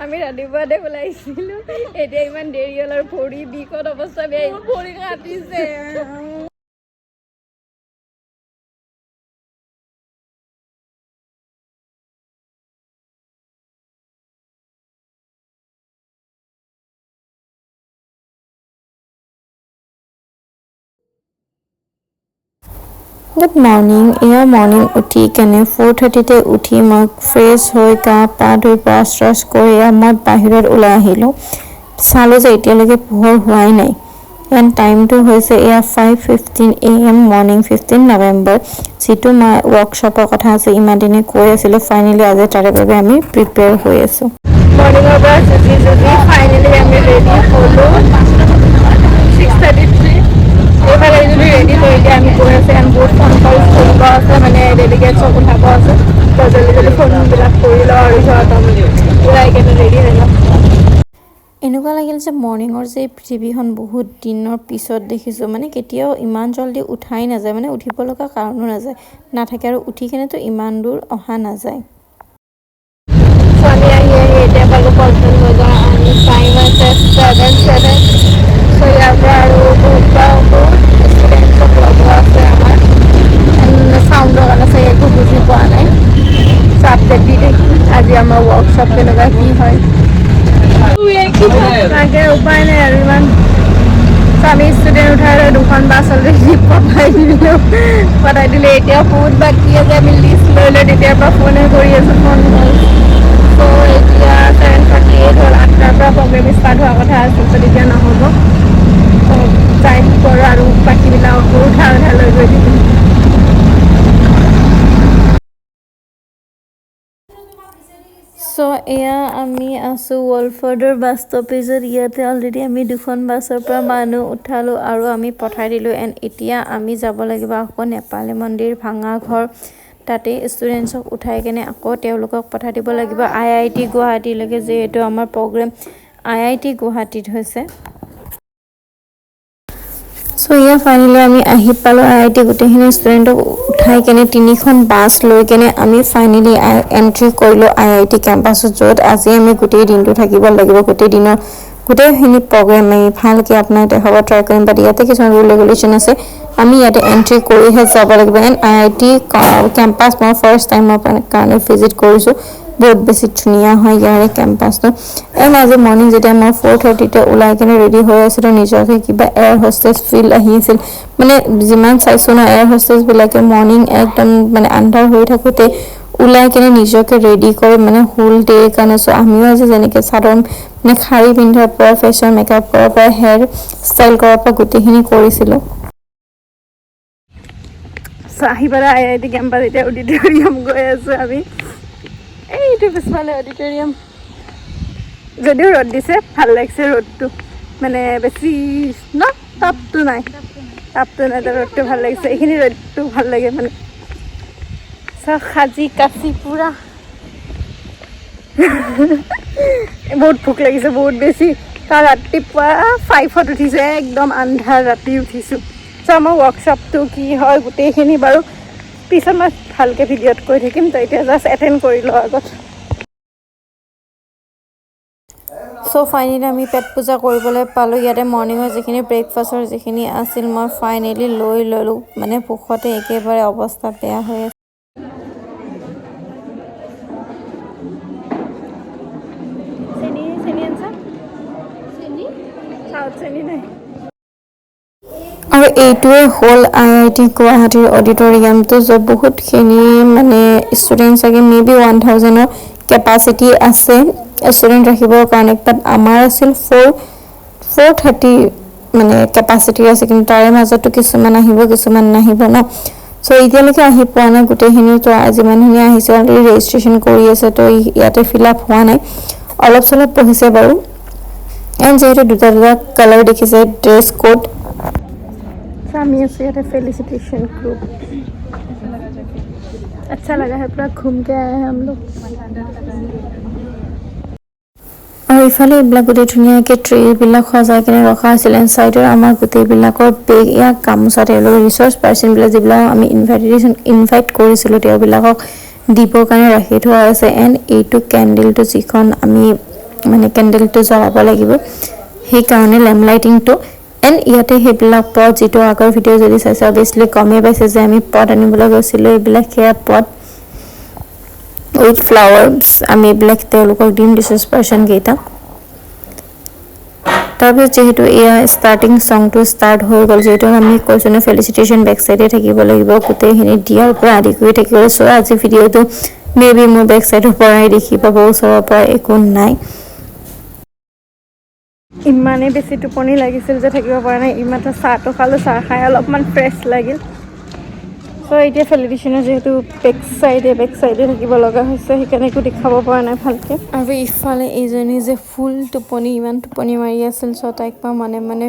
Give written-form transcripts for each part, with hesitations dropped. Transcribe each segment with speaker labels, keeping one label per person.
Speaker 1: আমি ৰাতিপুৱাতে ওলাইছিলো এতিয়া ইমান দেৰি হ'ল আৰু ভৰি বিষত অৱস্থা বেয়া ভৰি কাটিছে
Speaker 2: গুড মৰ্ণিং এয়া মৰ্ণিং উঠি কেনে 4:30তে উঠি মই ফ্ৰেছ হৈ গা পা ধুই ব্ৰাছ ট্ৰাছ কৰি মই বাহিৰত ওলাই আহিলোঁ চালোঁ যে এতিয়ালৈকে পোহৰ হোৱাই নাই এণ্ড টাইমটো হৈছে এয়া 5:15 AM মৰ্ণিং 15 নৱেম্বৰ যিটো মই ৱৰ্কশ্বপৰ কথা আছে ইমান দিনে কৈ আছিলোঁ ফাইনেলি আজি তাৰে বাবে আমি প্ৰিপেয়াৰ হৈ আছোঁ
Speaker 1: মৰ্ণিঙৰ পৰা যদি ফাইনেলি আমি ৰেডি হ'লোঁ 6:33 এইফালে যদি ৰেডি হৈ এতিয়া আমি গৈ আছোঁ এণ্ড বহুত ফোন কল কৰিব আছে মানে ডেলিগেটছক উঠাব আছে তো জলদি ফোনবিলাক কৰি লওঁ আৰু সিহঁতক ওলাই কেনে ৰেডি হৈ লওঁ
Speaker 2: এনেকুৱা লাগিল যে মৰ্ণিঙৰ যে পৃথিৱীখন বহুত দিনৰ পিছত দেখিছোঁ মানে কেতিয়াও ইমান জল্দি উঠাই নাযায় মানে উঠিব লগা কাৰণো নাথাকে আৰু উঠি কেনেতো ইমান দূৰ অহা নাযায়
Speaker 1: ছোৱালী আহি এতিয়া পালোঁ পল্টন বজাৰ আমি টাইম আছে 7:07 চ' ইয়াৰ পৰা আৰু বহুত ষ্টুডেণ্টছক লগ আছে আমাৰ চাউণ্ডৰ কাৰণে চাগে একো বুজি পোৱা নাই চ' আপডেট দি থাকিম আজি আমাৰ ৱৰ্কশ্বপ কেনেকুৱা কি হয় তাকে উপায় নাই আৰু ইমান আমি ষ্টুডেণ্ট উঠাই দুখন বাছ অলৰেডি পঠাই দিলে এতিয়া বহুত বাকী আছে আমি লিষ্ট লৈ লৈ তেতিয়াৰ পৰা ফোনে কৰি আছোঁ ফোন চ' এতিয়া 7:38 হ'ল 8টাৰ পৰা প্ৰগ্ৰেম ষ্টাৰ্ট হোৱা কথা আছিল চ' তেতিয়া নহ'ব যাই কৰোঁ আৰু বাকীবিলাককো উঠাই লৈ গৈ থাকিম
Speaker 2: চ' এয়া আমি আছোঁ ৱলফৰ্ডৰ বাছ ষ্টপেজত ইয়াতে অলৰেডি আমি দুখন বাছৰ পৰা মানুহ উঠালোঁ আৰু আমি পঠাই দিলোঁ এণ্ড এতিয়া আমি যাব লাগিব আকৌ নেপালী মন্দিৰ ভাঙাঘৰ তাতে ষ্টুডেণ্টছক উঠাই কেনে আকৌ তেওঁলোকক পঠাই দিব লাগিব IIT গুৱাহাটীলৈকে যিহেতু আমাৰ প্ৰগ্ৰেম IIT গুৱাহাটীত হৈছে চ' এয়া ফাইনেলি আমি আহি পালোঁ IIT গোটেইখিনি ষ্টুডেণ্টক উঠাই কেনে তিনিখন বাছ লৈ কেনে আমি ফাইনেলি এণ্ট্ৰি কৰিলোঁ IIT কেম্পাছত য'ত আজি আমি গোটেই দিনটো থাকিব লাগিব গোটেইখিনি প্ৰগ্ৰেম আমি ভালকৈ আপোনাক দেখাব ট্ৰাই কৰিম বাট ইয়াতে কিছুমান ৰুল ৰেগুলেশ্যন আছে আমি ইয়াতে এণ্ট্ৰি কৰিহে যাব লাগিব এণ্ড IIT কেম্পাছ মই ফাৰ্ষ্ট টাইমৰ কাৰণে ভিজিট কৰিছোঁ বহুত বেছি ধুনীয়া হয় ইয়াৰে কেম্পাছটো এণ্ড আজি মৰ্ণিং যেতিয়া মই 4:30তে ওলাই কিনে ৰেডি হৈ আছিলোঁ নিজকে কিবা এয়াৰ হোষ্টেজ ফিল আহি আছিল মানে যিমান চাইছোঁ ন এয়াৰ হোষ্টেজবিলাকে মৰ্ণিং একদম মানে আন্ধাৰ হৈ থাকোঁতে ওলাই কিনে নিজকে ৰেডি কৰে মানে হোল ডে কাৰণে চ' আমিও আজি যেনেকৈ চাদৰ মানে শাৰী পিন্ধাৰ পৰা ফেশ্বন মেকআপ কৰাৰ পৰা হেয়াৰ ষ্টাইল কৰাৰ পৰা গোটেইখিনি কৰিছিলোঁ
Speaker 1: আহি পেলাই IIT কেম্পাছ এতিয়া অডিটৰিয়াম গৈ আছোঁ আমি এইটো পিছফালে অডিটৰিয়াম যদিও ৰ'দ দিছে ভাল লাগিছে ৰ'দটো মানে বেছি ন তাপটো নাই ৰ'দটো ভাল লাগিছে এইখিনি ৰ'দটো ভাল লাগে মানে চব সাজি কাচি পূৰা বহুত ভোক লাগিছে বহুত বেছি কাৰণ ৰাতিপুৱা 5ত উঠিছোঁ একদম আন্ধাৰ ৰাতি উঠিছোঁ চ' আমাৰ ৱৰ্কশ্বপটো কি হয় গোটেইখিনি বাৰু পিছত মই ভালকৈ ভিডিঅ'ত কৈ থাকিম তো এতিয়া জাষ্ট এটেণ্ড কৰি লওঁ আগত
Speaker 2: চ' ফাইনেলি আমি পেট পূজা কৰিবলৈ পালোঁ ইয়াতে মৰ্ণিঙৰ যিখিনি ব্ৰেকফাষ্টৰ যিখিনি আছিল মই ফাইনেলি লৈ ল'লোঁ মানে ভোকতে একেবাৰে অৱস্থা বেয়া হৈ আছে আৰু এইটোৱে হ'ল IIT গুৱাহাটীৰ অডিটৰিয়ামটো য'ত বহুতখিনি মানে ষ্টুডেণ্ট চাগে মেবি 1000ৰ কেপাচিটি আছে ষ্টুডেণ্ট ৰাখিবৰ কাৰণে বাট আমাৰ আছিল 430 মানে কেপাচিটি আছে কিন্তু তাৰে মাজতো কিছুমান আহিব কিছুমান নাহিব ন চ' এতিয়ালৈকে আহি পোৱা নাই গোটেইখিনি তো যিমানখিনি আহিছে অলৰেডি ৰেজিষ্ট্ৰেশ্যন কৰি আছে তো ইয়াতে ফিল আপ হোৱা নাই অলপ চলপ পঢ়িছে বাৰু এণ্ড যিহেতু দুটা কালাৰ দেখিছে ড্ৰেছ কোড
Speaker 1: আমি আছোঁ ইয়াতে फेलिसिटेशन ग्रुप अच्छा लगा है पूरा घूम के आए हैं हम लोग
Speaker 2: আৰু ইফালে এইবিলাক গোটেই ধুনীয়াকৈ ট্ৰেবিলাক সজাই কিনে ৰখা আছিল এণ্ড ছাইডৰ আমাৰ গোটেইবিলাকৰ বেগ গামোচা তেওঁলোকৰ ৰিচৰ্চ পাৰ্চনবিলাক যিবিলাক আমি ইনভাইট কৰিছিলোঁ তেওঁবিলাকক দিবৰ কাৰণে ৰাখি থোৱা আছে এণ্ড এইটো কেণ্ডেলটো যিখন আমি মানে কেণ্ডেলটো জ্বলাব লাগিব সেইকাৰণে লেম্প লাইটিংটো এণ্ড ইয়াতে সেইবিলাক পট যিটো আগৰ ভিডিঅ' যদি চাইছে অভিয়াছলি গমেই পাইছে যে আমি পট আনিবলৈ গৈছিলোঁ এইবিলাক সেয়া পট উইথ ফ্লাৱাৰ্ছ আমি এইবিলাক তেওঁলোকক দিম ডিচেছ পাৰ্চন কেইটা তাৰপিছত যিহেতু এয়া ষ্টাৰ্টিং ছংটো ষ্টাৰ্ট হৈ গ'ল যিহেতু আমি কৈছোঁ ন ফেলিচিটেশ্যন বেক চাইডে থাকিব লাগিব গোটেইখিনি দিয়াৰ পৰা আদি কৰি থাকিব চ' আজি ভিডিঅ'টো মে বি মোৰ বেক চাইডৰ পৰাই দেখি পাব ওচৰৰ পৰা একো নাই
Speaker 1: ইমানেই বেছি টোপনি লাগিছিল যে থাকিব পৰা নাই ইমাত্ৰ চাহটো খালোঁ চাহ খাই অলপমান ফ্ৰেছ লাগিল চ' এতিয়া ফেলিচিটেশ্যনৰ যিহেতু বেক চাইডে থাকিব লগা হৈছে সেইকাৰণে একো দেখাব পৰা নাই ভালকৈ আৰু ইফালে এইজনী যে ফুল টোপনি ইমান টোপনি মাৰি আছিল চ' তাইক মই মানে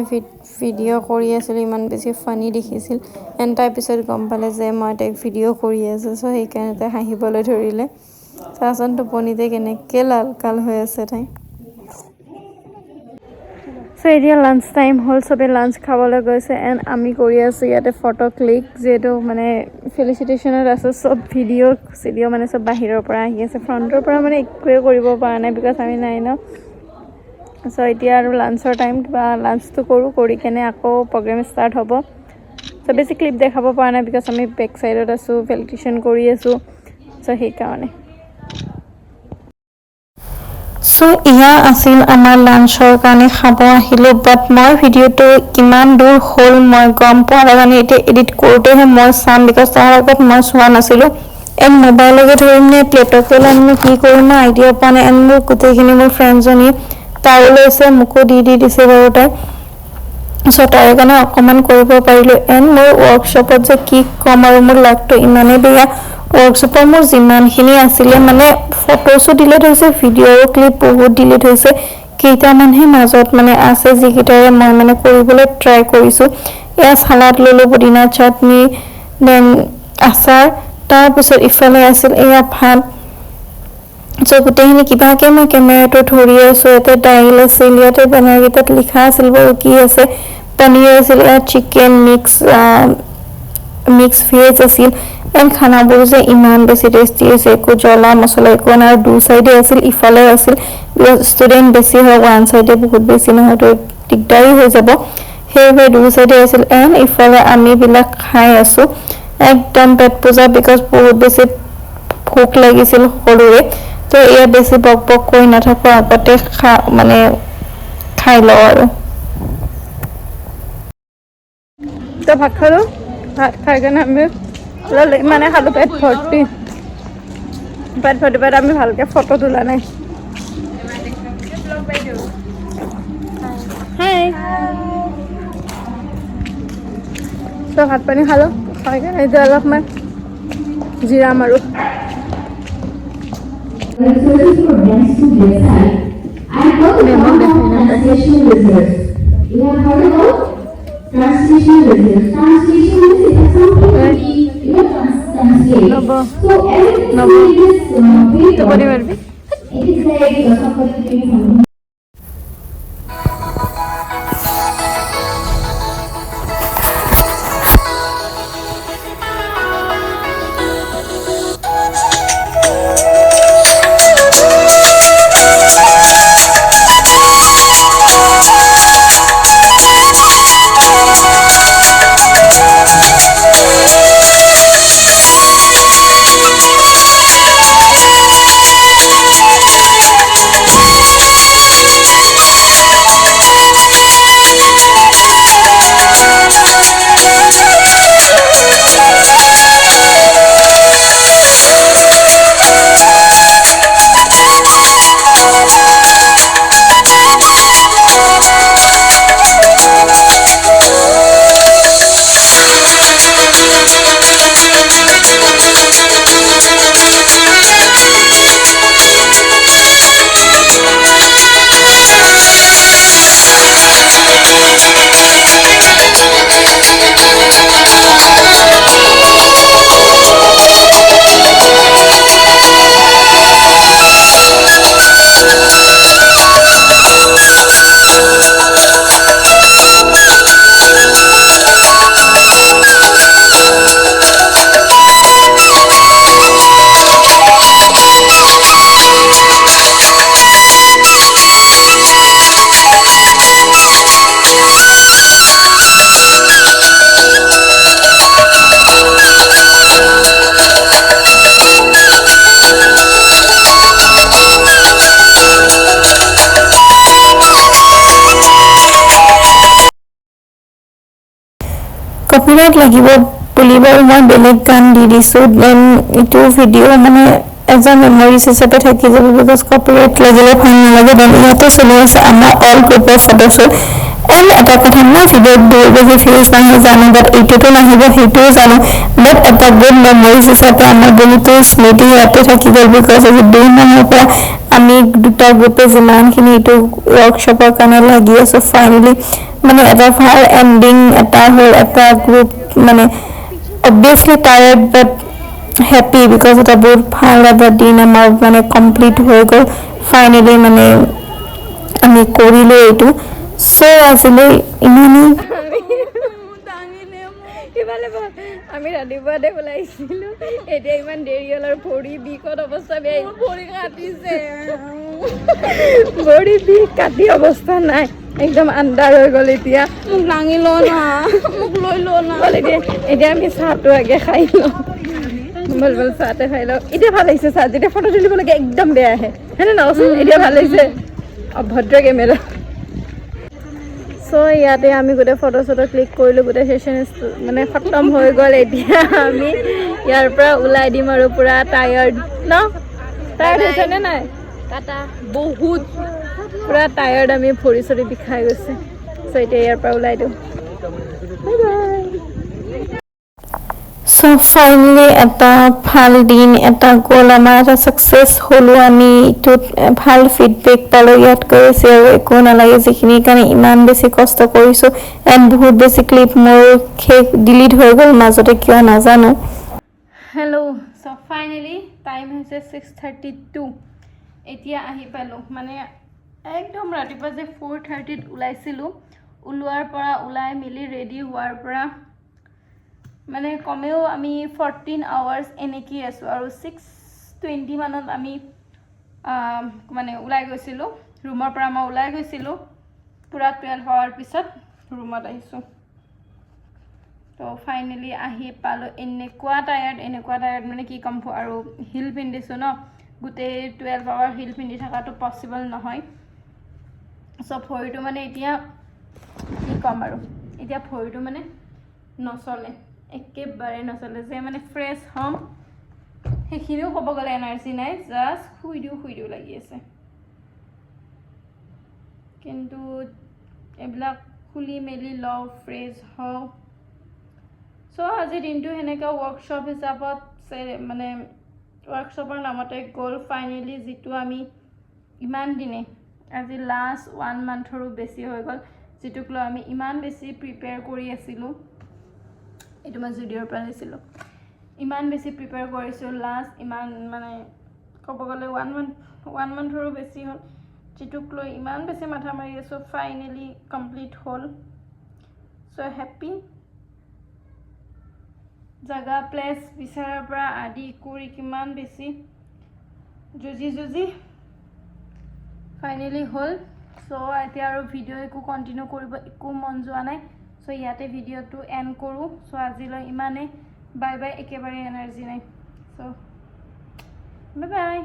Speaker 1: ভিডিঅ' কৰি আছিলোঁ ইমান বেছি ফানি দেখিছিল এণ্ড তাৰপিছত গম পালে যে মই তাইক ভিডিঅ' কৰি আছোঁ চ' সেইকাৰণে তাই হাঁহিবলৈ ধৰিলে চাচোন টোপনিতে কেনেকৈ লাল কাল হৈ আছে তাই চ' এতিয়া লাঞ্চ টাইম হ'ল চবে লাঞ্চ খাবলৈ গৈছে এণ্ড আমি কৰি আছোঁ ইয়াতে ফটো ক্লিক যিহেতু মানে ফেলিচিটেশ্যনত আছোঁ চব ভিডিঅ' মানে চব বাহিৰৰ পৰা আহি আছে ফ্ৰণ্টৰ পৰা মানে একোৱে কৰিব পৰা নাই বিকজ আমি নাই ন চ' এতিয়া আৰু লাঞ্চৰ টাইম কিবা লাঞ্চটো কৰি কেনে আকৌ প্ৰগ্ৰেম ষ্টাৰ্ট হ'ব চ' বেছি ক্লিপ দেখাব পৰা নাই বিকজ আমি বেক চাইডত আছোঁ ফেলিচিটেশ্যন কৰি আছোঁ চ' সেইকাৰণে
Speaker 2: চ' এয়া আছিল আমাৰ লাঞ্চৰ কাৰণে খাব আহিলোঁ বাট মই ভিডিঅ'টো কিমান দূৰ হ'ল মই গম পোৱা নাই মানে এতিয়া এডিট কৰোঁতেহে মই চাম বিকজ তাৰ আগত মই চোৱা নাছিলোঁ এণ্ড মোবাইলকে ধৰিম নে প্লেটকে ল'ম নে কি কৰিম মই আইডিয়া পোৱা নাই এণ্ড মোৰ গোটেইখিনি মোৰ ফ্ৰেণ্ডজনীয়ে তাইও লৈছে মোকো দি দিছে বাৰু তাই চ' তাইৰ কাৰণে অকণমান কৰিব পাৰিলোঁ এণ্ড মোৰ ৱৰ্কশ্বপত যে কি ক'ম আৰু মোৰ লাকটো ইমানেই বেয়া ৱৰ্কশ্বপৰ মোৰ যিমানখিনি আছিলে মানে ফটোছো ডিলিট হৈছে ভিডিঅ'ৰ ক্লিপ বহুত ডিলিট হৈছে কেইটামানহে মাজত মানে আছে যিকেইটাৰে মই মানে কৰিবলৈ ট্ৰাই কৰিছোঁ এয়া চালাড ল'লোঁ পুদিনা চাটনি দেন আচাৰ তাৰপিছত ইফালে আছিল এয়া ভাত চ' গোটেইখিনি কিবাকৈ মই কেমেৰাটো ধৰি আছোঁ ইয়াতে দাইল আছিল ইয়াতে বেনাৰকেইটাত লিখা আছিল বাৰু কি আছে পনীৰ আছিল ইয়াত চিকেন মিক্স ভেজ আছিল এণ্ড খানাবোৰ যে ইমান বেছি টেষ্টি হৈছে একো জ্বলা মছলা একো নাই আৰু দু চাইডে আছিল ইফালে আছিল ষ্টুডেণ্ট বেছি হয় ওৱান চাইডে বহুত বেছি নহয় তো দিগদাৰী হৈ যাব সেইবাবে দু চাইডে আছিল এণ্ড ইফালে আমিবিলাক খাই আছোঁ একদম পেট পূজা বিকজ বহুত বেছি ভোক লাগিছিল সকলোৰে তো এয়া বেছি বক কৰি নাথাকোঁ আগতে মানে খাই লওঁ আৰু
Speaker 1: তো ভাত খালোঁ ভাত খাই কেনে আমি মানে খালোঁ পেট ভৰ্তি বাট আমি ভালকৈ ফটো তোলা নাই হাই চ' ভাত পানী খালোঁ খাই কেনে এতিয়া অলপমান জিৰাম আৰু টোপনি মাৰিবি
Speaker 2: কপিৰাইট লাগিব বুলি বাৰু মই বেলেগ গান দি দিছোঁ দেন এইটো ভিডিঅ' মানে এজ এ মেমৰিজ হিচাপে থাকি যাব বিকজ কপিৰাইট লাগিলে ভাল নালাগে দেন ইয়াতে চলি আছে আমাৰ অল গ্ৰুপৰ ফটোশ্বুট এণ্ড এটা কথা মই ভিডিঅ'ত দৌৰিব যে ভিউজ নাহে জানো বাট এইটোতো নাহিব সেইটোও জানো বাট এটা গুড মেমৰিজ হিচাপে আমাৰ বহুতো স্মৃতি ইয়াতে থাকি গ'ল বিকজ আজি 2 মাহৰ পৰা আমি দুটা গ্ৰুপে যিমানখিনি এইটো ৱৰ্কশ্বপৰ কাৰণে লাগি আছোঁ ফাইনেলি মানে এটা ভাল এণ্ডিং এটা হ'ল এটা গ্ৰুপ মানে obviously tired but happy because এটা বহুত ভাল এটা দিন আমাৰ মানে কমপ্লিট হৈ গ'ল ফাইনেলি মানে আমি কৰিলোঁ এইটো চ' আজিলৈ ইমানেই
Speaker 1: আমি ৰাতিপুৱাতে ওলাইছিলোঁ এতিয়া ইমান দেৰি হ'ল আৰু ভৰি বিষত অৱস্থা বেয়া ভৰি কাটিছে ভৰি বিষ কাটি অৱস্থা নাই একদম আন্ধাৰ হৈ গ'ল এতিয়া মোক দাঙি ল না মোক লৈ ল না এতিয়া আমি চাহটো আগে খাই লওঁ বল বল চাহতে খাই লওঁ এতিয়া ভাল লাগিছে চাহ যেতিয়া ফটো তুলিব লাগে একদম বেয়া আহে হয়নে নহচোন এতিয়া ভাল লাগিছে অভদ্ৰ কেমেৰা চ' ইয়াতে আমি গোটেই ফটো চটো ক্লিক কৰিলোঁ গোটেই ছেশ্যন মানে খতম হৈ গ'ল এতিয়া আমি ইয়াৰ পৰা ওলাই দিম আৰু পূৰা টায়াৰ্ড ন টায়াৰ্ড হৈছেনে নাই কাটা বহুত পূৰা টায়াৰ্ড আমি ভৰি চৰি বিষাই গৈছে চ' এতিয়া ইয়াৰ পৰা ওলাই দিওঁ বাই বাই
Speaker 2: চ' ফাইনেলি এটা ভাল দিন এটা গ'ল আমাৰ এটা ছাকচেছ হ'লোঁ আমি এইটোত ভাল ফিডবেক পালোঁ ইয়াত কৰিছে আৰু একো নালাগে যিখিনিৰ কাৰণে ইমান বেছি কষ্ট কৰিছোঁ এণ্ড বহুত বেছি ক্লিপ মোৰ শেষ ডিলিট হৈ গ'ল মাজতে কিয় নাজানো
Speaker 1: হেল্ল' চ' ফাইনেলি টাইম হৈছে 6:32 এতিয়া আহি পালোঁ মানে একদম ৰাতিপুৱা যে 4:30ত ওলাইছিলোঁ ওলোৱাৰ পৰা ওলাই মেলি ৰেডি হোৱাৰ পৰা মানে কমেও আমি 14 আৱাৰ্ছ এনেকেই আছোঁ আৰু 6:20 মানত আমি মানে ওলাই গৈছিলোঁ ৰুমৰ পৰা মই ওলাই গৈছিলোঁ পূৰা 12 হোৱাৰ পিছত ৰুমত আহিছোঁ তো ফাইনেলি আহি পালোঁ এনেকুৱা টায়াৰ্ড মানে কি ক'ম আৰু হিল পিন্ধিছোঁ ন গোটেই 12 আৱাৰ হিল পিন্ধি থকাটো পচিবল নহয় চ' ভৰিটো মানে এতিয়া কি ক'ম আৰু এতিয়া ভৰিটো মানে নচলে একেবাৰে নচলে যে মানে ফ্ৰেছ হ'ম সেইখিনিও ক'ব গ'লে এনাৰ্জি নাই জাষ্ট শুই দিওঁ লাগি আছে কিন্তু এইবিলাক খুলি মেলি লওঁ ফ্ৰেছ হওঁ চ' আজিৰ দিনটো সেনেকৈ ৱৰ্কশ্বপ হিচাপত মানে ৱৰ্কশ্বপৰ নামতে গ'ল ফাইনেলি যিটো আমি ইমান দিনে আজি লাষ্ট 1 মান্থৰো বেছি হৈ গ'ল যিটোক লৈ আমি ইমান বেছি প্ৰিপেয়াৰ কৰি আছিলোঁ এইটো মই জুডিঅ'ৰ পৰা লৈছিলোঁ ইমান বেছি প্ৰিপেয়াৰ কৰিছোঁ লাষ্ট ইমান মানে ক'ব গ'লে 1 মান্থৰো বেছি হ'ল যিটোক লৈ ইমান বেছি মাথা মাৰি আছোঁ ফাইনেলি কমপ্লিট হ'ল চ' হেপ্পী জাগা প্লেচ বিচাৰাৰ পৰা আদি কৰি কিমান বেছি যুঁজি ফাইনেলি হ'ল চ' এতিয়া আৰু ভিডিঅ' একো কণ্টিনিউ কৰিব একো মন যোৱা নাই চ' ইয়াতে ভিডিঅ'টো এণ্ড কৰোঁ চ' আজিলৈ ইমানেই বাই বাই একেবাৰে এনাৰ্জি নাই চ' বাই বাই